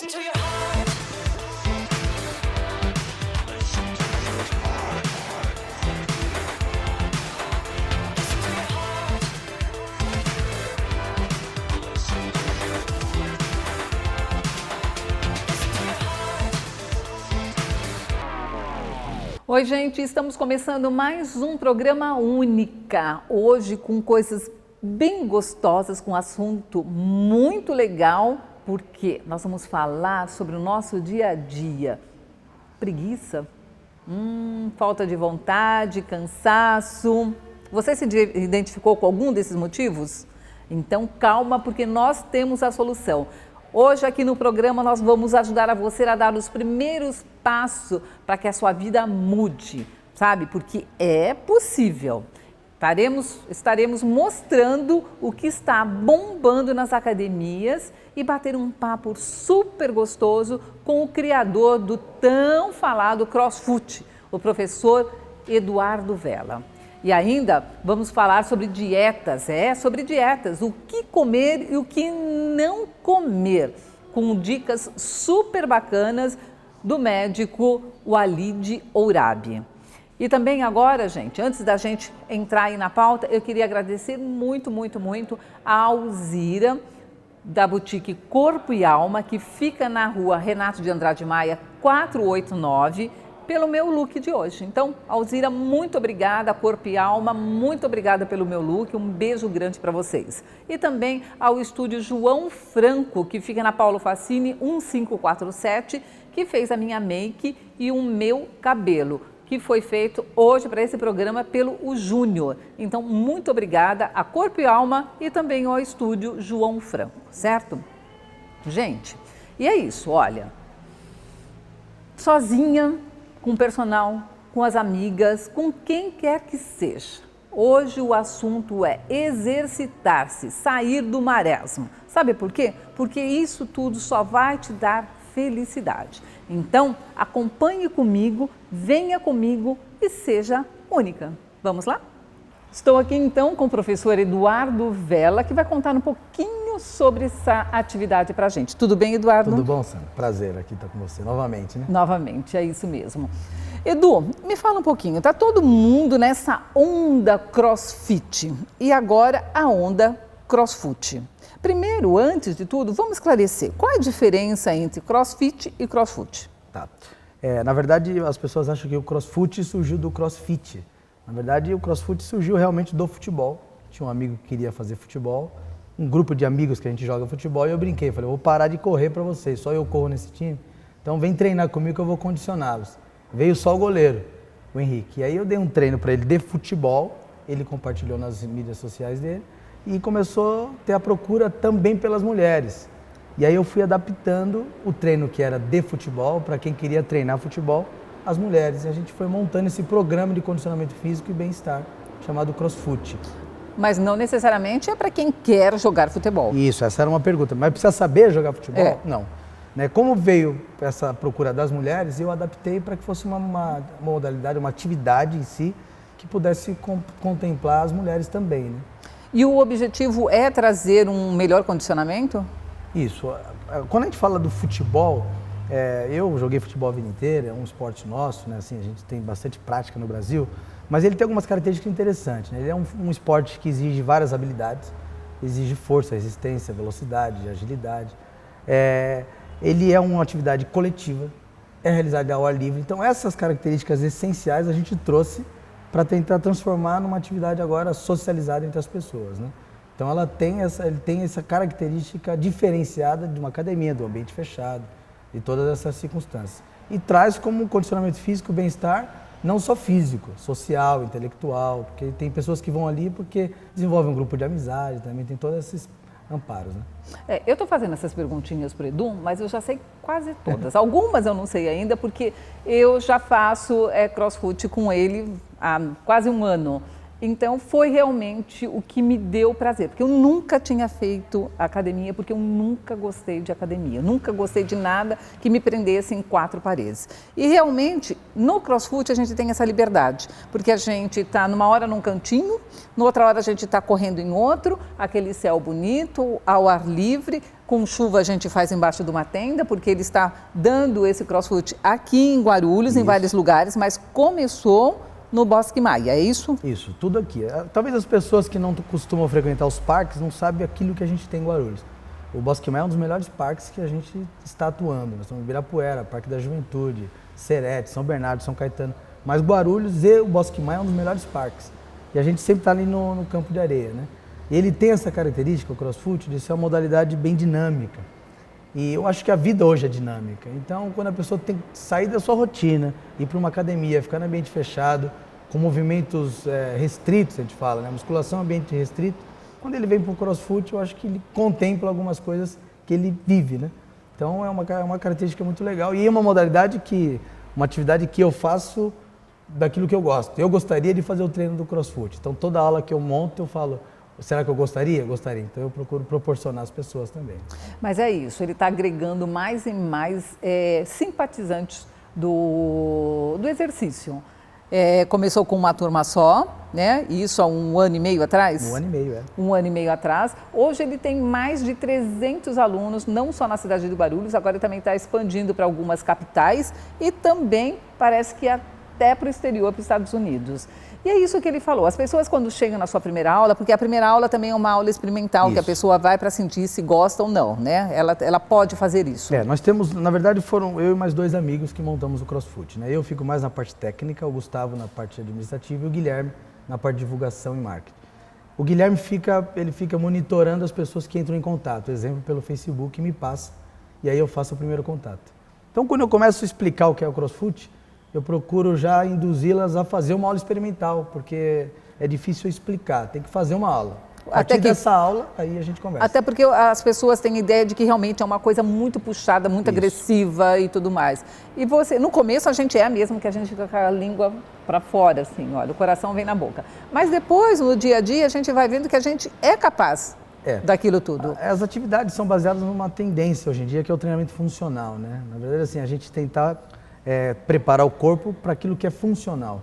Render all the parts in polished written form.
Listen to your heart. Listen to your heart. Listen to your heart. Listen to your heart. Oi, gente, estamos começando mais um programa Única. Hoje com coisas bem gostosas, com um assunto muito legal, porque nós vamos falar sobre o nosso dia a dia. Preguiça? Falta de vontade, cansaço. Você se identificou com algum desses motivos? Então calma, porque nós temos a solução. Hoje aqui no programa nós vamos ajudar a você a dar os primeiros passos para que a sua vida mude, sabe? Porque é possível. Estaremos mostrando o que está bombando nas academias e bater um papo super gostoso com o criador do tão falado CrossFit, o professor Eduardo Vella. E ainda vamos falar sobre dietas, sobre dietas, o que comer e o que não comer, com dicas super bacanas do médico Walid Ourabi. E também agora, gente, antes da gente entrar aí na pauta, eu queria agradecer muito a Alzira, da Boutique Corpo e Alma, que fica na rua Renato de Andrade Maia, 489, pelo meu look de hoje. Então, Alzira, muito obrigada, Corpo e Alma, muito obrigada pelo meu look, um beijo grande para vocês. E também ao estúdio João Franco, que fica na Paulo Facini, 1547, que fez a minha make e o meu cabelo, que foi feito hoje para esse programa pelo Júnior. Então, muito obrigada a Corpo e Alma e também ao estúdio João Franco, certo? Gente, e é isso, olha, sozinha, com o personal, com as amigas, com quem quer que seja. Hoje o assunto é exercitar-se, sair do marasmo. Sabe por quê? Porque isso tudo só vai te dar felicidade. Então, acompanhe comigo, venha comigo e seja única. Vamos lá? Estou aqui então com o professor Eduardo Vella, que vai contar um pouquinho sobre essa atividade para a gente. Tudo bem, Eduardo? Tudo bom, Sandra? Prazer aqui estar com você novamente, né? Novamente, é isso mesmo. Edu, me fala um pouquinho, tá todo mundo nessa onda CrossFit e agora a onda CrossFit. Primeiro, antes de tudo, vamos esclarecer qual é a diferença entre CrossFit e CrossFit. Tá. Na verdade, as pessoas acham que o CrossFit surgiu do CrossFit. Na verdade, o CrossFit surgiu realmente do futebol. Tinha um amigo que queria fazer futebol, um grupo de amigos que a gente joga futebol, e eu brinquei, falei, vou parar de correr para vocês, só eu corro nesse time, então vem treinar comigo que eu vou condicioná-los. Veio só o goleiro, o Henrique, e aí eu dei um treino para ele de futebol, ele compartilhou nas mídias sociais dele, e começou a ter a procura também pelas mulheres. E aí eu fui adaptando o treino que era de futebol, para quem queria treinar futebol, as mulheres. E a gente foi montando esse programa de condicionamento físico e bem-estar, chamado CrossFit. Mas não necessariamente é para quem quer jogar futebol. Isso, essa era uma pergunta. Mas precisa saber jogar futebol? Não. Como veio essa procura das mulheres, eu adaptei para que fosse uma modalidade, uma atividade em si, que pudesse contemplar as mulheres também, né? E o objetivo é trazer um melhor condicionamento? Isso. Quando a gente fala do futebol, eu joguei futebol a vida inteira, é um esporte nosso, né? Assim, a gente tem bastante prática no Brasil, mas ele tem algumas características interessantes, né? Ele é um esporte que exige várias habilidades, exige força, resistência, velocidade, agilidade. Ele é uma atividade coletiva, é realizada ao ar livre, então essas características essenciais a gente trouxe para tentar transformar numa atividade agora socializada entre as pessoas, né? Então ele tem essa característica diferenciada de uma academia, do ambiente fechado, de todas essas circunstâncias. E traz como condicionamento físico bem-estar, não só físico, social, intelectual, porque tem pessoas que vão ali porque desenvolvem um grupo de amizade, também tem todos esses amparos, né? Eu estou fazendo essas perguntinhas para o Edu, mas eu já sei quase todas. Algumas eu não sei ainda, porque eu já faço CrossFit com ele há quase um ano. Então, foi realmente o que me deu prazer, porque eu nunca tinha feito academia, porque eu nunca gostei de academia, eu nunca gostei de nada que me prendesse em quatro paredes. E realmente, no CrossFit a gente tem essa liberdade, porque a gente está numa hora num cantinho, noutra hora a gente está correndo em outro, aquele céu bonito, ao ar livre, com chuva a gente faz embaixo de uma tenda, porque ele está dando esse CrossFit aqui em Guarulhos, em vários lugares, mas começou no Bosque Maia, é isso? Isso, tudo aqui. Talvez as pessoas que não costumam frequentar os parques não sabem aquilo que a gente tem em Guarulhos. O Bosque Maia é um dos melhores parques que a gente está atuando. Nós estamos em Ibirapuera, Parque da Juventude, Serete, São Bernardo, São Caetano. Mas Guarulhos e o Bosque Maia é um dos melhores parques. E a gente sempre está ali no campo de areia, né? E ele tem essa característica, o CrossFit, de ser uma modalidade bem dinâmica. E eu acho que a vida hoje é dinâmica. Então, quando a pessoa tem que sair da sua rotina, ir para uma academia, ficar no ambiente fechado, com movimentos restritos, a gente fala, né? Musculação é um ambiente restrito. Quando ele vem para o CrossFit, eu acho que ele contempla algumas coisas que ele vive, né? Então, é uma característica muito legal. E é uma modalidade uma atividade que eu faço daquilo que eu gosto. Eu gostaria de fazer o treino do CrossFit. Então, toda aula que eu monto, eu falo, será que eu gostaria? Gostaria. Então, eu procuro proporcionar às pessoas também. Mas é isso, ele está agregando mais e mais simpatizantes do exercício. Começou com uma turma só, né? Isso há 1 ano e meio atrás? 1 ano e meio, 1 ano e meio atrás. Hoje ele tem mais de 300 alunos, não só na cidade de Guarulhos, agora também está expandindo para algumas capitais e também parece que até para o exterior, para os Estados Unidos. E é isso que ele falou, as pessoas quando chegam na sua primeira aula, porque a primeira aula também é uma aula experimental, que a pessoa vai para sentir se gosta ou não, né? Ela pode fazer isso. Nós temos, na verdade, foram eu e mais 2 amigos que montamos o CrossFit, né? Eu fico mais na parte técnica, o Gustavo na parte administrativa e o Guilherme na parte de divulgação e marketing. O Guilherme fica monitorando as pessoas que entram em contato, exemplo, pelo Facebook, me passa, e aí eu faço o primeiro contato. Então, quando eu começo a explicar o que é o CrossFit, eu procuro já induzi-las a fazer uma aula experimental, porque é difícil explicar, tem que fazer uma aula. A partir dessa aula, aí a gente conversa. Até porque as pessoas têm ideia de que realmente é uma coisa muito puxada, muito agressiva e tudo mais. E você, no começo a gente mesmo que a gente fica com a língua para fora, assim, olha, o coração vem na boca. Mas depois, no dia a dia, a gente vai vendo que a gente é capaz daquilo tudo. As atividades são baseadas numa tendência hoje em dia, que é o treinamento funcional, né? Na verdade, assim, a gente tentar preparar o corpo para aquilo que é funcional.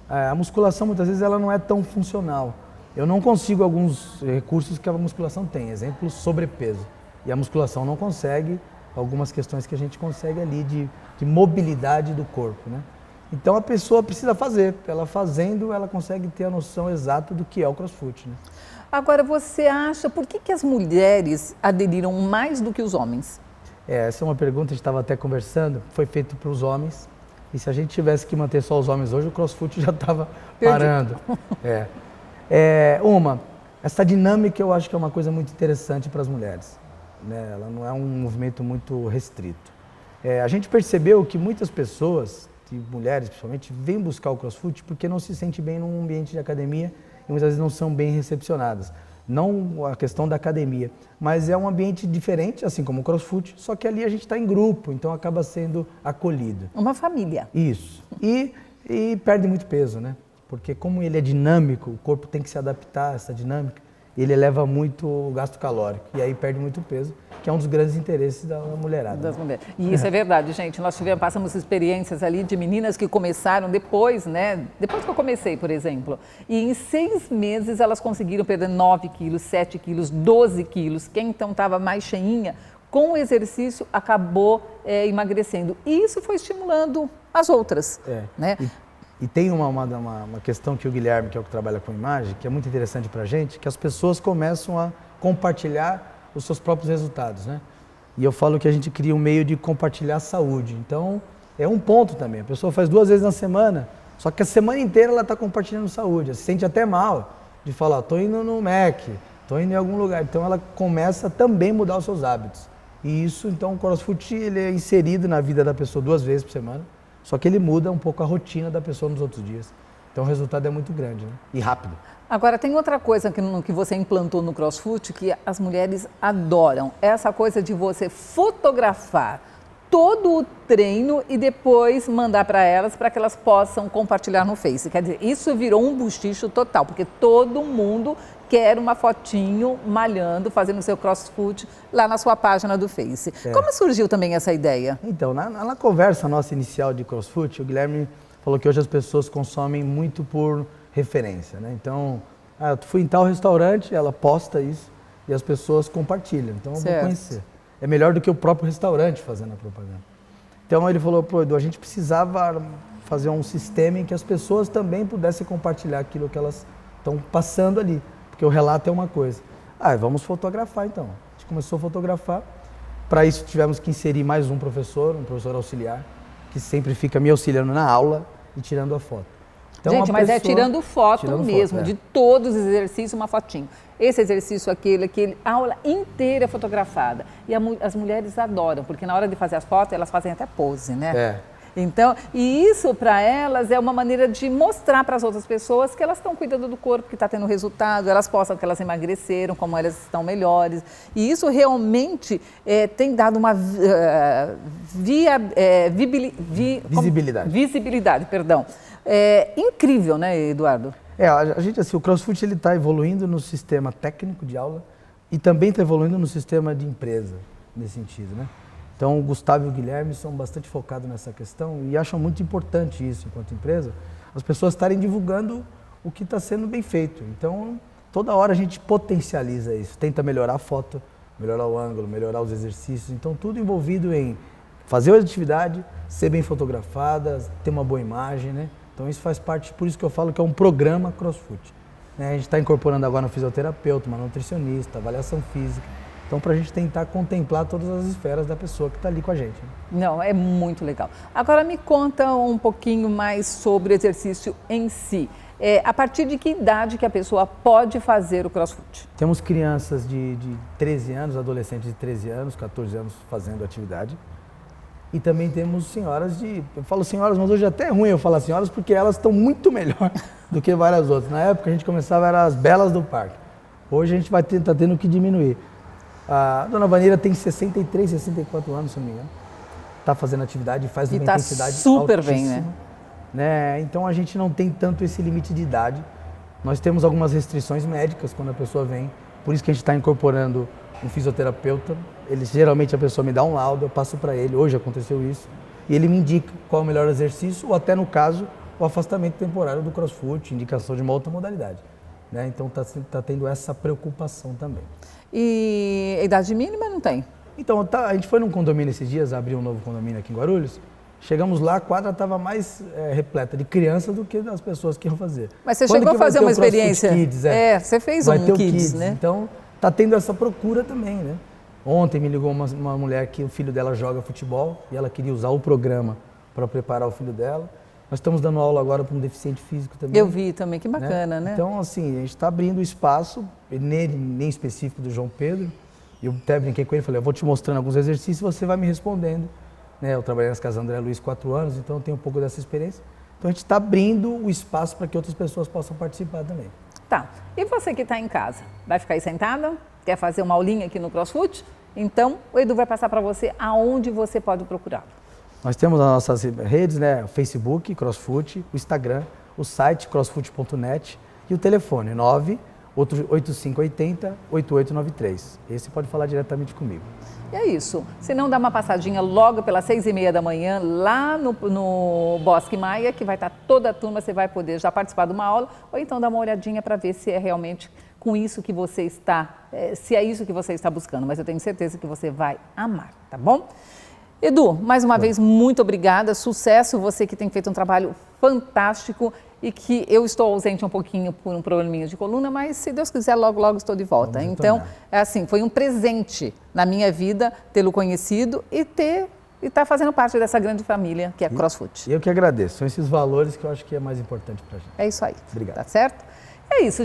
A musculação, muitas vezes, ela não é tão funcional. Eu não consigo alguns recursos que a musculação tem, exemplo, sobrepeso. E a musculação não consegue algumas questões que a gente consegue ali de mobilidade do corpo, né? Então a pessoa precisa fazer. Ela fazendo, ela consegue ter a noção exata do que é o CrossFit, né? Agora, você acha, por que as mulheres aderiram mais do que os homens? Essa é uma pergunta, a gente estava até conversando, foi feito para os homens. E se a gente tivesse que manter só os homens hoje, o CrossFit já estava parando. Essa dinâmica eu acho que é uma coisa muito interessante para as mulheres, né? Ela não é um movimento muito restrito. A gente percebeu que muitas pessoas, mulheres principalmente, vêm buscar o CrossFit porque não se sente bem num ambiente de academia e muitas vezes não são bem recepcionadas. Não a questão da academia, mas é um ambiente diferente, assim como o CrossFit, só que ali a gente está em grupo, então acaba sendo acolhido. Uma família. Isso. E perde muito peso, né? Porque como ele é dinâmico, o corpo tem que se adaptar a essa dinâmica, ele eleva muito o gasto calórico e aí perde muito peso, que é um dos grandes interesses da mulherada. Das mulheres. E isso é verdade, gente. Nós passamos experiências ali de meninas que começaram depois, né? Depois que eu comecei, por exemplo. E em 6 meses elas conseguiram perder 9 quilos, 7 quilos, 12 quilos. Quem então estava mais cheinha, com o exercício acabou emagrecendo. E isso foi estimulando as outras, né? E tem uma questão que o Guilherme, que é o que trabalha com imagem, que é muito interessante para a gente, que as pessoas começam a compartilhar os seus próprios resultados, né? E eu falo que a gente cria um meio de compartilhar saúde. Então, é um ponto também. A pessoa faz 2 vezes na semana, só que a semana inteira ela está compartilhando saúde. Ela se sente até mal de falar, estou indo no Mac, estou indo em algum lugar. Então, ela começa também a mudar os seus hábitos. E isso, então, o CrossFit ele é inserido na vida da pessoa 2 vezes por semana. Só que ele muda um pouco a rotina da pessoa nos outros dias. Então o resultado é muito grande, né? E rápido. Agora, tem outra coisa que você implantou no CrossFit que as mulheres adoram. Essa coisa de você fotografar todo o treino e depois mandar para que elas possam compartilhar no Face. Quer dizer, isso virou um buchicho total, porque todo mundo quer uma fotinho malhando, fazendo o seu crossfit lá na sua página do Face. Como surgiu também essa ideia? Então, na conversa nossa inicial de CrossFit, o Guilherme falou que hoje as pessoas consomem muito por referência, né? Então, eu fui em tal restaurante, ela posta isso e as pessoas compartilham. Então, eu vou conhecer. É melhor do que o próprio restaurante fazendo a propaganda. Então, ele falou, pô, Edu, a gente precisava fazer um sistema em que as pessoas também pudessem compartilhar aquilo que elas estão passando ali. Porque o relato é uma coisa. Vamos fotografar então. A gente começou a fotografar. Para isso tivemos que inserir mais um professor auxiliar, que sempre fica me auxiliando na aula e tirando a foto. Então, gente, mas é tirando foto mesmo, de todos os exercícios, uma fotinho. Esse exercício, aquele, a aula inteira fotografada. E as mulheres adoram, porque na hora de fazer as fotos, elas fazem até pose, né? Então, e isso para elas é uma maneira de mostrar para as outras pessoas que elas estão cuidando do corpo, que está tendo resultado, elas postam que elas emagreceram, como elas estão melhores. E isso realmente tem dado uma visibilidade, perdão. Incrível, né, Eduardo? A gente, assim, o CrossFit ele está evoluindo no sistema técnico de aula e também está evoluindo no sistema de empresa, nesse sentido, né? Então, o Gustavo e o Guilherme são bastante focados nessa questão e acham muito importante isso, enquanto empresa, as pessoas estarem divulgando o que está sendo bem feito. Então, toda hora a gente potencializa isso, tenta melhorar a foto, melhorar o ângulo, melhorar os exercícios. Então, tudo envolvido em fazer a atividade, ser bem fotografada, ter uma boa imagem, né? Então, isso faz parte, por isso que eu falo que é um programa CrossFit. A gente está incorporando agora um fisioterapeuta, uma nutricionista, avaliação física. Então, para a gente tentar contemplar todas as esferas da pessoa que está ali com a gente. Não, é muito legal. Agora, me conta um pouquinho mais sobre o exercício em si. A partir de que idade que a pessoa pode fazer o CrossFit? Temos crianças de 13 anos, adolescentes de 13 anos, 14 anos fazendo atividade. E também temos senhoras eu falo senhoras, mas hoje é até ruim eu falar senhoras, porque elas estão muito melhor do que várias outras. Na época, a gente começava, eram as belas do parque. Hoje, a gente vai tá tendo que diminuir. A dona Vanira tem 63, 64 anos, se não me engano. Está fazendo atividade e faz uma intensidade super bem, né? Então, a gente não tem tanto esse limite de idade. Nós temos algumas restrições médicas quando a pessoa vem. Por isso que a gente está incorporando um fisioterapeuta. Geralmente, a pessoa me dá um laudo, eu passo para ele. Hoje aconteceu isso. E ele me indica qual é o melhor exercício ou até, no caso, o afastamento temporário do CrossFit, indicação de uma outra modalidade. Né? Então, está tendo essa preocupação também. E a idade mínima não tem? Então, a gente foi num condomínio esses dias, abriu um novo condomínio aqui em Guarulhos. Chegamos lá, a quadra estava mais repleta de crianças do que das pessoas que iam fazer. Mas você chegou a fazer uma experiência? Kids, você fez um Kids, né? Então, está tendo essa procura também, né? Ontem me ligou uma mulher que o filho dela joga futebol e ela queria usar o programa para preparar o filho dela. Nós estamos dando aula agora para um deficiente físico também. Eu vi também, que bacana, né? Então, assim, a gente está abrindo espaço, nele, nem específico do João Pedro. Eu até brinquei com ele, falei, eu vou te mostrando alguns exercícios e você vai me respondendo. Eu trabalhei nas casas André Luiz 4 anos, então eu tenho um pouco dessa experiência. Então, a gente está abrindo o espaço para que outras pessoas possam participar também. Tá. E você que está em casa, vai ficar aí sentada? Quer fazer uma aulinha aqui no CrossFit? Então, o Edu vai passar para você aonde você pode procurá-lo. Nós temos as nossas redes, né? O Facebook, CrossFit, o Instagram, o site crossfit.net e o telefone 98580-8893. Esse pode falar diretamente comigo. E é isso. Se não, dá uma passadinha logo pelas 6h30 da manhã lá no Bosque Maia, que vai estar toda a turma, você vai poder já participar de uma aula, ou então dar uma olhadinha para ver se é realmente com isso que você está, se é isso que você está buscando. Mas eu tenho certeza que você vai amar, tá bom? Edu, mais uma vez, muito obrigada, sucesso, você que tem feito um trabalho fantástico e que eu estou ausente um pouquinho por um probleminha de coluna, mas se Deus quiser, logo, logo estou de volta. Então, foi um presente na minha vida tê-lo conhecido e estar fazendo parte dessa grande família que é CrossFit. Eu que agradeço, são esses valores que eu acho que é mais importante para a gente. É isso aí. Obrigado. Tá certo? É isso.